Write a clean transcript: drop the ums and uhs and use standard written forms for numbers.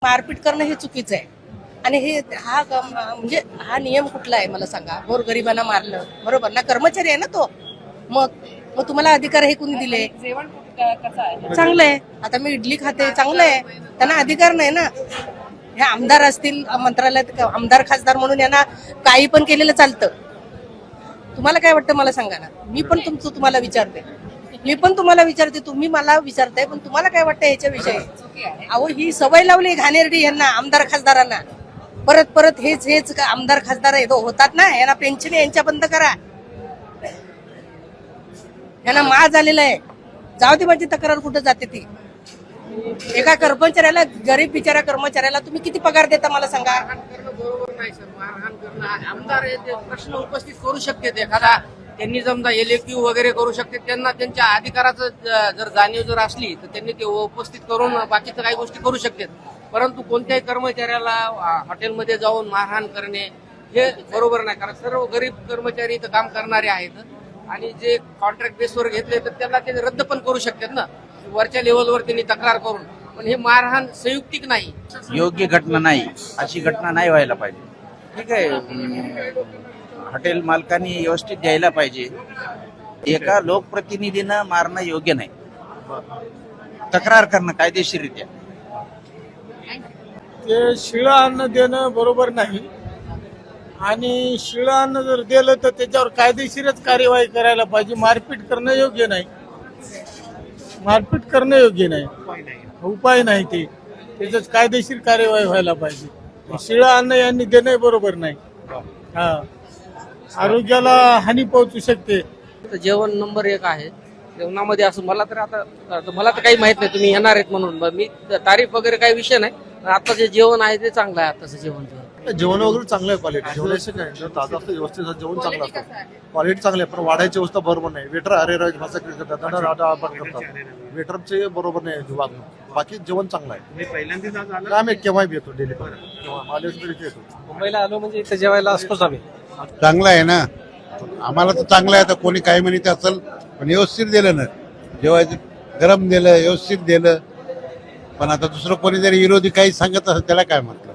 मारपीट करणं हे चुकीचं आहे. आणि हे म्हणजे हा नियम कुठला आहे मला सांगा. गोरगरिबांना मारलं बरोबर ना, कर्मचारी आहे ना तो. मग मग तुम्हाला अधिकार हे कुणी दिले? जेवण कसं आहे? चांगलं आहे. आता मी इडली खाते, चांगलं आहे. त्यांना अधिकार नाही ना. हे आमदार असतील मंत्रालयात, आमदार खासदार म्हणून यांना काही पण केलेलं चालतं. तुम्हाला काय वाटतं मला सांगा ना. मी पण तुम्हाला विचारते, तुम्ही मला विचारताय, पण तुम्हाला काय वाटतं याच्याविषयी? अहो, ही सवय लावली घाणेरडी यांना, आमदार खासदारांना. परत परत हेच आमदार खासदार होतात ना, यांना पेन्शन यांच्या बंद करा. यांना मा झालेला आहे. जाऊ दे, माझी तक्रार कुठं जाते ती. एका कर्मचाऱ्याला, गरीब बिचाऱ्या कर्मचाऱ्याला तुम्ही किती पगार देता मला सांगा. बरोबर नाही सर. मारहाण करणं, आमदार ते प्रश्न उपस्थित करू शकतात. एखादा त्यांनी समजा इलेक्टिव्ह वगैरे करू शकते, त्यांना त्यांच्या अधिकाराचं जर जाणीव जर असली तर त्यांनी ते उपस्थित करून बाकीच्या काही गोष्टी करू शकतात. परंतु कोणत्याही कर्मचाऱ्याला हॉटेलमध्ये जाऊन मारहाण करणे हे बरोबर नाही. कारण सर्व गरीब कर्मचारी इथं काम करणारे आहेत आणि जे कॉन्ट्रॅक्ट बेसवर घेतले तर त्यांना ते रद्द पण करू शकतात ना, वरच्या लेवलवर त्यांनी तक्रार करून. पण हे मारहाण संयुक्तिक नाही, योग्य घटना नाही. अशी घटना नाही व्हायला पाहिजे. ठीक आहे, हॉटेल मालकांनी व्यवस्थित द्यायला पाहिजे. एका लोकप्रतिनिधीनं मारणं योग्य नाही. तक्रार करणं कायदेशीररित्या. ते शिळं अन्न देणं बरोबर नाही. आणि शिळं अन्न जर दिलं तर त्याच्यावर कायदेशीरच कार्यवाही करायला पाहिजे. मारपीट करणं योग्य नाही. उपाय नाही ते. त्याच्यात कायदेशीर कार्यवाही व्हायला पाहिजे. शिळं अन्न यांनी देणं बरोबर नाही. आरोग्याला हानी पोहोचू शकते. जेवण नंबर 1 आहे. जेवणामध्ये असं मला तर काही माहित नाही, तुम्ही येणार आहेत म्हणून मी तारीफ वगैरे काही विषय नाही. आता जे जेवण आहे ते चांगलं आहे. आताचं जेवण वगैरे चांगलं आहे. क्वालिटी जेवणाचं काय, ताजं असतं, व्यवस्थित जेवण चांगलं असतं. क्वालिटी चांगली आहे, पण वाढायची व्यवस्था बरोबर नाही. वेटर अरे भाषा करतात. वेटरचे बरोबर नाही वागणं. बाकी जेवण चांगलं आहे. आम्ही केव्हा येतो डेली, येतो. मुंबईला आलो म्हणजे इथं जेवायला असतोच आम्ही. चांगलं आहे ना, आम्हाला तर चांगलं आहे. आता कोणी काही म्हणत असेल, पण व्यवस्थित दिलं ना. जेवायचं गरम दिलं, व्यवस्थित दिलं. पण आता दुसरं कोणी जरी विरोधी काही सांगत असेल त्याला काय म्हटलं.